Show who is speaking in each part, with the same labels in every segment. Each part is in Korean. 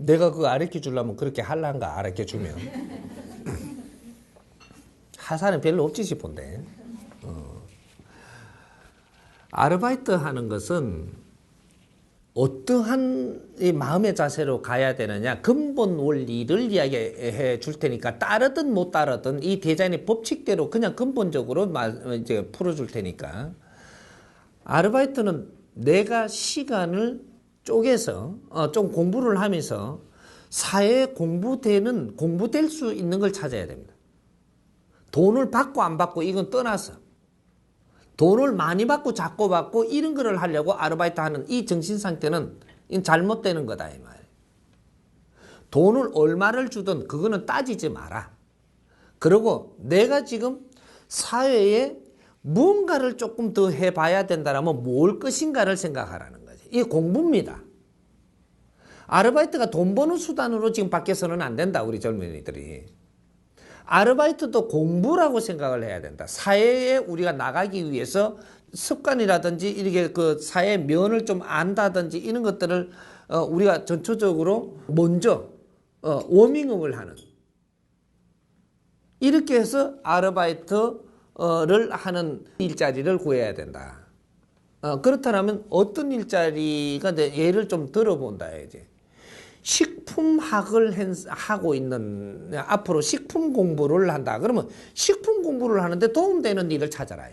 Speaker 1: 내가 그거 가르쳐 주려면 그렇게 할란가 가르쳐 주면. 하사는 별로 없지 싶은데. 아르바이트 하는 것은 어떠한 이 마음의 자세로 가야 되느냐, 근본 원리를 이야기해 줄 테니까 따르든 못 따르든 이 디자인의 법칙대로 그냥 근본적으로 이제 풀어줄 테니까. 아르바이트는 내가 시간을 쪼개서 좀 공부를 하면서 사회에 공부될 수 있는 걸 찾아야 됩니다. 돈을 받고 안 받고 이건 떠나서 돈을 많이 받고 작고 받고 이런 거를 하려고 아르바이트 하는 이 정신 상태는 잘못되는 거다 이 말이에요. 돈을 얼마를 주든 그거는 따지지 마라. 그리고 내가 지금 사회에 무언가를 조금 더 해봐야 된다면 뭘 것인가를 생각하라는 거지. 이게 공부입니다. 아르바이트가 돈 버는 수단으로 지금 밖에서는 안 된다, 우리 젊은이들이. 아르바이트도 공부라고 생각을 해야 된다. 사회에 우리가 나가기 위해서 습관이라든지 이렇게 그 사회 면을 좀 안다든지 이런 것들을 우리가 전초적으로 먼저 워밍업을 하는, 이렇게 해서 아르바이트를 하는 일자리를 구해야 된다. 그렇다면 어떤 일자리가, 예를 좀 들어본다 이제. 식품학을 하고 있는, 앞으로 식품 공부를 한다. 그러면 식품 공부를 하는데 도움되는 일을 찾아라.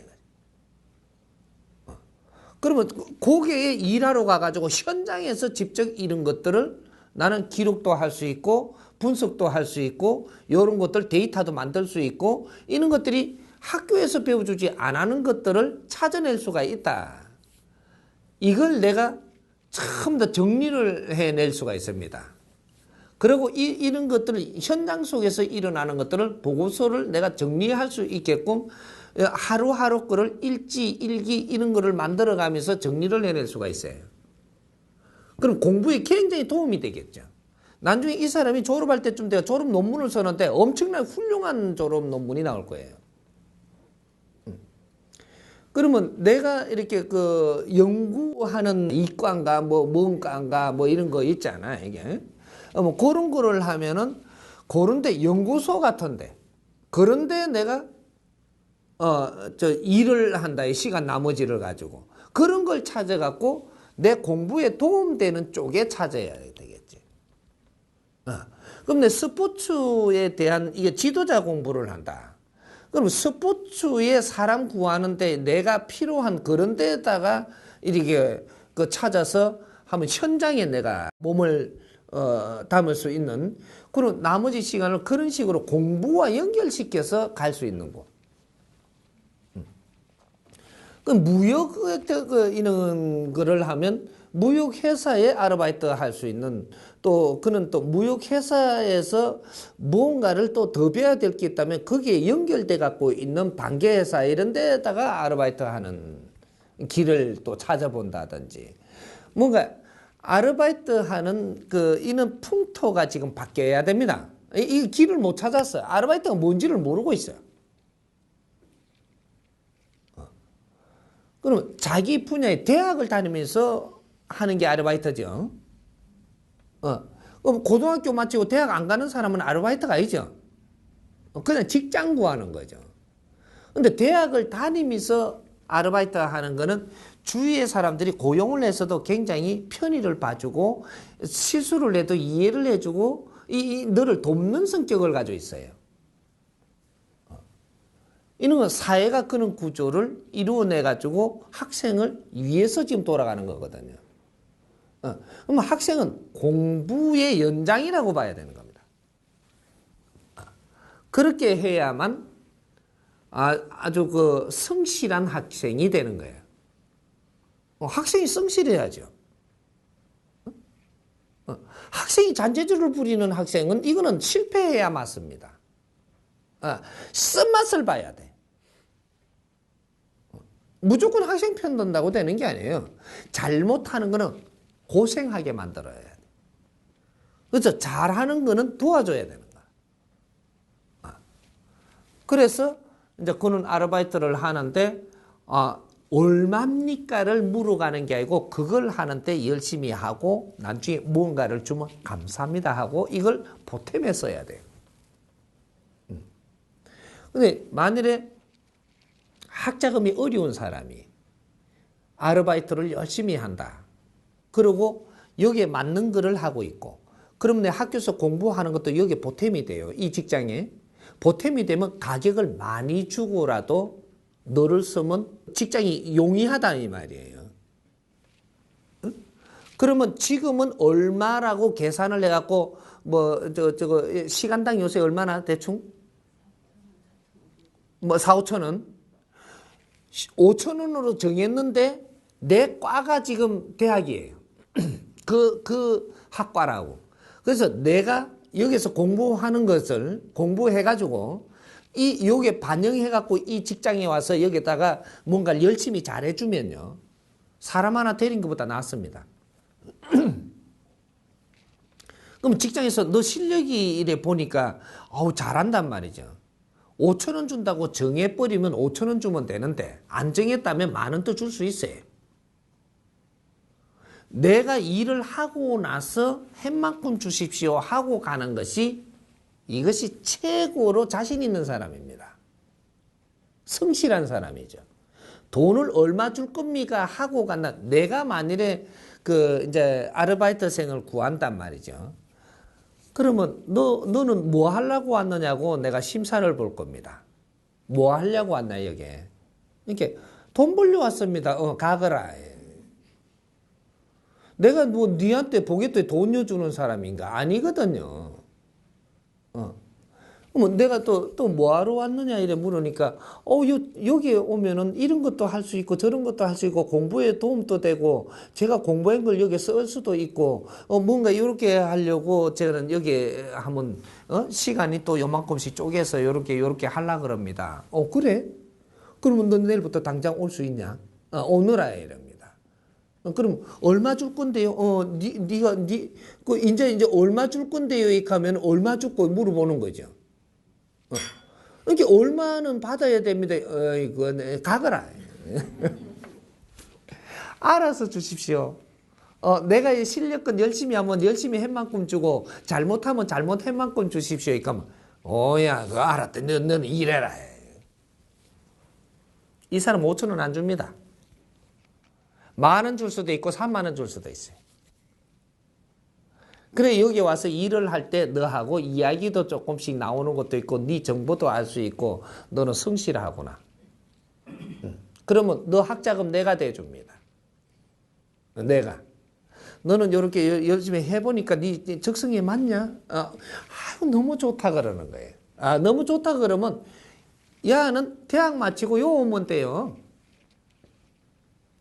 Speaker 1: 그러면 거기에 일하러 가가지고 현장에서 직접 이런 것들을 나는 기록도 할 수 있고 분석도 할 수 있고 이런 것들 데이터도 만들 수 있고 이런 것들이 학교에서 배워주지 않는 것들을 찾아낼 수가 있다. 이걸 내가 참 더 정리를 해낼 수가 있습니다. 그리고 이런 것들을 현장 속에서 일어나는 것들을 보고서를 내가 정리할 수 있게끔 하루하루 거를 일지, 일기 이런 거를 만들어가면서 정리를 해낼 수가 있어요. 그럼 공부에 굉장히 도움이 되겠죠. 나중에 이 사람이 졸업할 때쯤 돼가 졸업 논문을 쓰는데 엄청나게 훌륭한 졸업 논문이 나올 거예요. 그러면 내가 이렇게 그 연구하는 이과인가 뭐 뭔가인가 뭐 이런 거 있잖아, 이게. 뭐 그런 거를 하면은 그런데 연구소 같은데 그런데 내가 일을 한다, 이 시간 나머지를 가지고 그런 걸 찾아갖고 내 공부에 도움되는 쪽에 찾아야 되겠지. 그럼 내 스포츠에 대한 이게 지도자 공부를 한다. 그럼 스포츠에 사람 구하는데 내가 필요한 그런 데다가 이렇게 그 찾아서 하면 현장에 내가 몸을 담을 수 있는, 그리고 나머지 시간을 그런 식으로 공부와 연결시켜서 갈 수 있는 곳. 그 무역 이런 거를 하면 무역 회사에 아르바이트 할 수 있는, 또 그는 또 무역 회사에서 무언가를 또 더 배워야 될 게 있다면 거기에 연결돼 갖고 있는 반개 회사 이런 데다가 아르바이트 하는 길을 또 찾아본다든지, 뭔가 아르바이트 하는 이는 풍토가 지금 바뀌어야 됩니다. 이 길을 못 찾았어요. 아르바이트가 뭔지를 모르고 있어요. 그럼 자기 분야의 대학을 다니면서 하는 게 아르바이트죠. 그럼 고등학교 마치고 대학 안 가는 사람은 아르바이트가 아니죠. 그냥 직장 구하는 거죠. 근데 대학을 다니면서 아르바이트 하는 거는 주위의 사람들이 고용을 해서도 굉장히 편의를 봐주고 실수를 해도 이해를 해주고 너를 돕는 성격을 가지고 있어요. 이런 건 사회가 그런 구조를 이루어내가지고 학생을 위해서 지금 돌아가는 거거든요. 그러면 학생은 공부의 연장이라고 봐야 되는 겁니다. 그렇게 해야만 아주 그 성실한 학생이 되는 거예요. 학생이 성실해야죠. 학생이 잔재주를 부리는 학생은 이거는 실패해야 맞습니다. 쓴맛을 봐야 돼. 무조건 학생 편 든다고 되는 게 아니에요. 잘못하는 거는 고생하게 만들어야 돼. 그래서 잘하는 거는 도와줘야 되는 거야. 그래서 이제 그는 아르바이트를 하는데 얼마입니까를 물어가는 게 아니고 그걸 하는데 열심히 하고 나중에 무언가를 주면 감사합니다 하고 이걸 보탬에 써야 돼요. 근데 만일에 학자금이 어려운 사람이 아르바이트를 열심히 한다. 그리고 여기에 맞는 글을 하고 있고 그러면 내 학교에서 공부하는 것도 여기에 보탬이 돼요. 이 직장에. 보탬이 되면 가격을 많이 주고라도 너를 쓰면 직장이 용이하다 이 말이에요. 응? 그러면 지금은 얼마라고 계산을 해갖고 저거 시간당 요새 얼마나 대충? 뭐 4, 5천 원? 5천 원으로 정했는데 내 과가 지금 대학이에요. 그 학과라고. 그래서 내가 여기서 공부하는 것을 공부해가지고 여기에 반영해갖고 이 직장에 와서 여기다가 뭔가를 열심히 잘해주면요. 사람 하나 데린 것보다 낫습니다. 그럼 직장에서 너 실력이 이래 보니까 잘한단 말이죠. 5천 원 준다고 정해버리면 5천 원 주면 되는데 안 정했다면 만 원 더 줄 수 있어요. 내가 일을 하고 나서 햇만큼 주십시오 하고 가는 것이 이것이 최고로 자신 있는 사람입니다. 성실한 사람이죠. 돈을 얼마 줄 겁니까 하고 간다. 내가 만일에 이제 아르바이트생을 구한단 말이죠. 그러면 너는 뭐 하려고 왔느냐고 내가 심사를 볼 겁니다. 뭐 하려고 왔나 여기에. 이렇게 돈 벌려 왔습니다. 가거라. 내가 뭐 니한테 보겠대 돈 여주는 사람인가? 아니거든요. 그러면 내가 또 뭐하러 왔느냐 이래 물으니까 여기에 오면은 이런 것도 할 수 있고 저런 것도 할 수 있고 공부에 도움도 되고 제가 공부한 걸 여기에 쓸 수도 있고 뭔가 이렇게 하려고 저는 여기에 하면 시간이 또 요만큼씩 쪼개서 요렇게 하려고 그럽니다. 그래? 그러면 너 내일부터 당장 올 수 있냐? 오너라 이럽니다. 그럼 얼마 줄 건데요? 이제 얼마 줄 건데요? 이렇게 하면 얼마 줄 거 물어보는 거죠. 이렇게 얼마는 받아야 됩니다. 이거 가거라. 알아서 주십시오. 내가 실력껏 열심히 하면 열심히 한 만큼 주고 잘못하면 잘못한 만큼 주십시오. 이러니까 야, 그거 알았다. 너는 일해라. 이 사람 5천 원 안 줍니다. 만 원 줄 수도 있고 3만 원 줄 수도 있어요. 그래 여기 와서 일을 할 때 너하고 이야기도 조금씩 나오는 것도 있고 네 정보도 알 수 있고 너는 성실하구나. 그러면 너 학자금 내가 대줍니다. 내가. 너는 이렇게 열심히 해보니까 네 적성에 맞냐? 너무 좋다 그러는 거예요. 너무 좋다 그러면 야는 대학 마치고 요 오면 돼요.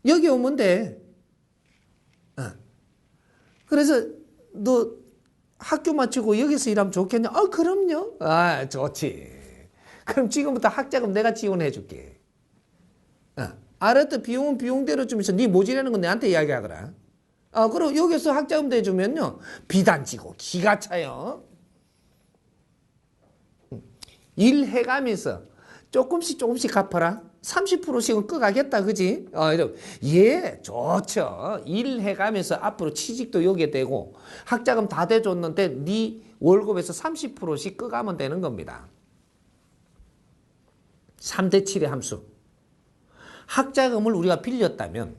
Speaker 1: 여기 오면 돼. 그래서 너 학교 마치고 여기서 일하면 좋겠냐? 그럼요. 좋지. 그럼 지금부터 학자금 내가 지원해 줄게. 알았다. 비용은 비용대로 주면서 네 모질라는 건 내한테 이야기하거라. 그리고 여기서 학자금 대주면요. 비단지고 기가 차요. 일해가면서 조금씩 갚아라. 30%씩은 꺼가겠다, 그지? 예, 좋죠. 일해가면서 앞으로 취직도 여기에 되고 학자금 다 대줬는데 네 월급에서 30%씩 꺼가면 되는 겁니다. 3대 7의 함수. 학자금을 우리가 빌렸다면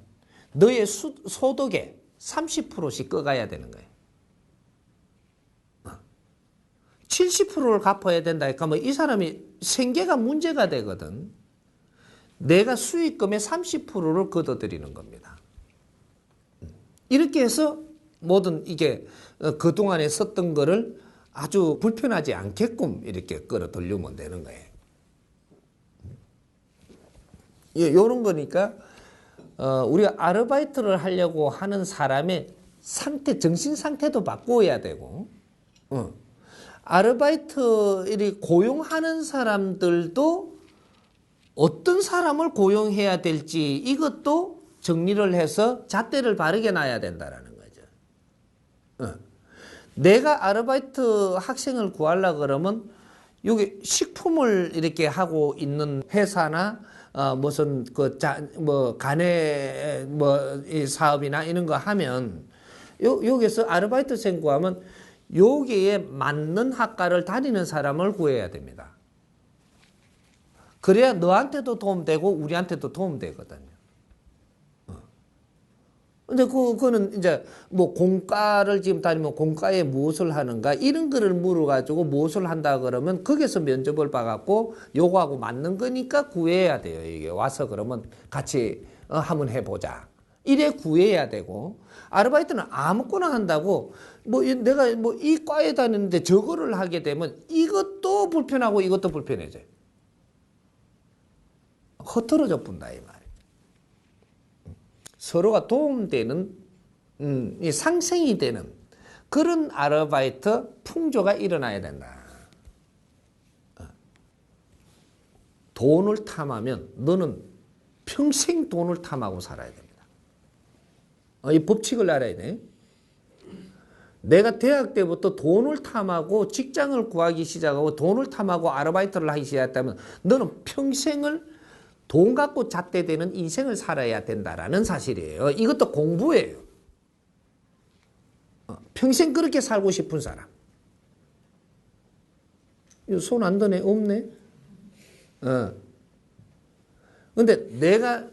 Speaker 1: 너의 소득의 30%씩 꺼가야 되는 거예요. 70%를 갚아야 된다. 그러면 이 사람이 생계가 문제가 되거든. 내가 수익금의 30%를 걷어들이는 겁니다. 이렇게 해서 모든 이게 그동안에 썼던 거를 아주 불편하지 않게끔 이렇게 끌어들이면 되는 거예요. 이런 거니까 우리가 아르바이트를 하려고 하는 사람의 상태, 정신 상태도 바꿔야 되고 아르바이트를 고용하는 사람들도 어떤 사람을 고용해야 될지 이것도 정리를 해서 잣대를 바르게 놔야 된다는 거죠. 내가 아르바이트 학생을 구하려고 그러면 여기 식품을 이렇게 하고 있는 회사나 무슨 간의 이 사업이나 이런 거 하면 여기서 아르바이트생 구하면 여기에 맞는 학과를 다니는 사람을 구해야 됩니다. 그래야 너한테도 도움되고 우리한테도 도움되거든요. 근데 그거는 이제 뭐 공과를 지금 다니면 공과에 무엇을 하는가 이런 거를 물어가지고 무엇을 한다 그러면 거기서 면접을 봐갖고 요거하고 맞는 거니까 구해야 돼요. 이게 와서 그러면 같이 한번 해보자. 이래 구해야 되고 아르바이트는 아무거나 한다고 뭐 내가 뭐 이 과에 다니는데 저거를 하게 되면 이것도 불편하고 이것도 불편해져요. 흐트러져 본다 이 말이에요. 서로가 도움되는 이 상생이 되는 그런 아르바이트 풍조가 일어나야 된다. 돈을 탐하면 너는 평생 돈을 탐하고 살아야 됩니다. 이 법칙을 알아야 돼. 내가 대학 때부터 돈을 탐하고 직장을 구하기 시작하고 돈을 탐하고 아르바이트를 하기 시작했다면 너는 평생을 돈 갖고 잣대되는 인생을 살아야 된다라는 사실이에요. 이것도 공부예요. 평생 그렇게 살고 싶은 사람. 손 안 드네? 없네? 근데 내가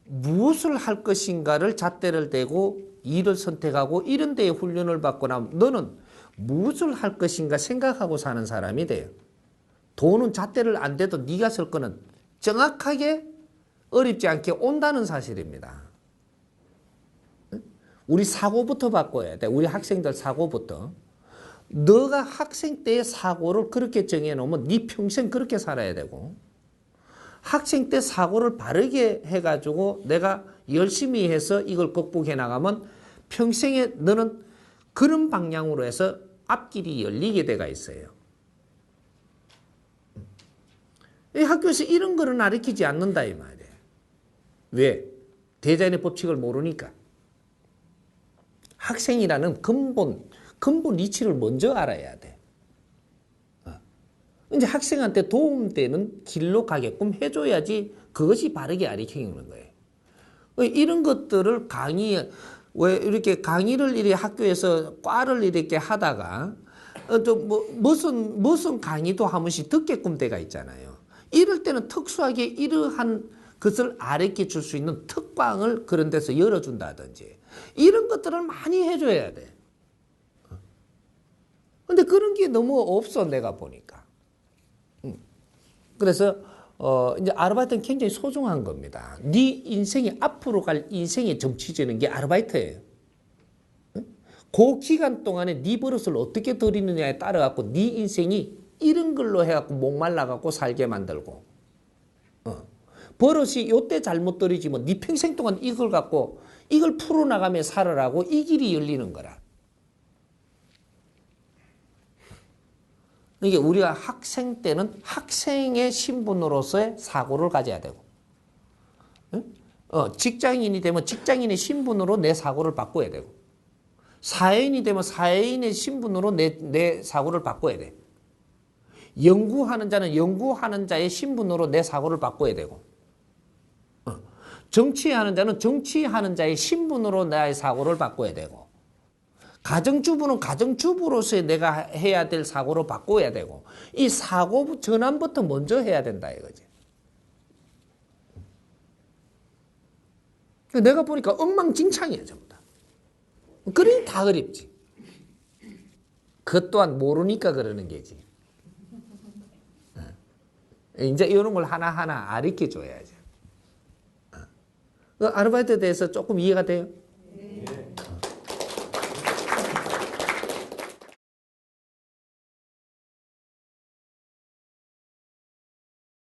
Speaker 1: 무엇을 할 것인가를 잣대를 대고 일을 선택하고 이런 데에 훈련을 받고 나면 너는 무엇을 할 것인가 생각하고 사는 사람이 돼요. 돈은 잣대를 안 대도 네가 쓸 거는 정확하게 어렵지 않게 온다는 사실입니다. 우리 사고부터 바꿔야 돼. 우리 학생들 사고부터. 너가 학생 때의 사고를 그렇게 정해놓으면 네 평생 그렇게 살아야 되고 학생 때 사고를 바르게 해가지고 내가 열심히 해서 이걸 극복해 나가면 평생에 너는 그런 방향으로 해서 앞길이 열리게 돼가 있어요. 이 학교에서 이런 거를 가르치지 않는다 이 말이에요. 왜? 대자연의 법칙을 모르니까. 학생이라는 근본 이치를 먼저 알아야 돼. 이제 학생한테 도움되는 길로 가게끔 해줘야지 그것이 바르게 가르치는 거예요. 이런 것들을 왜 이렇게 강의를 이렇게 학교에서 과를 이렇게 하다가 무슨 강의도 한 번씩 듣게끔 때가 있잖아요. 이럴 때는 특수하게 이러한 것을 가르쳐 줄 수 있는 특방을 그런 데서 열어준다든지 이런 것들을 많이 해줘야 돼. 근데 그런 게 너무 없어 내가 보니까. 그래서 이제 아르바이트는 굉장히 소중한 겁니다. 네 인생이 앞으로 갈 인생의 정치되는 게 아르바이트예요. 그 기간 동안에 네 버릇을 어떻게 들이느냐에 따라 갖고 네 인생이 이런 걸로 해갖고 목말라갖고 살게 만들고 버릇이 요때 잘못 들이지면 네 평생 동안 이걸 갖고 이걸 풀어나가며 살아라고 이 길이 열리는 거라. 이게 우리가 학생 때는 학생의 신분으로서의 사고를 가져야 되고 직장인이 되면 직장인의 신분으로 내 사고를 바꿔야 되고 사회인이 되면 사회인의 신분으로 내 사고를 바꿔야 돼. 연구하는 자는 연구하는 자의 신분으로 내 사고를 바꿔야 되고 정치하는 자는 정치하는 자의 신분으로 나의 사고를 바꿔야 되고 가정주부는 가정주부로서의 내가 해야 될 사고로 바꿔야 되고 이 사고 전환부터 먼저 해야 된다 이거지. 내가 보니까 엉망진창이야 전부 다. 그러니 다 어렵지. 그것 또한 모르니까 그러는 게지. 이제 이런 걸 하나하나 가르쳐 줘야지. 아르바이트에 대해서 조금 이해가 돼요?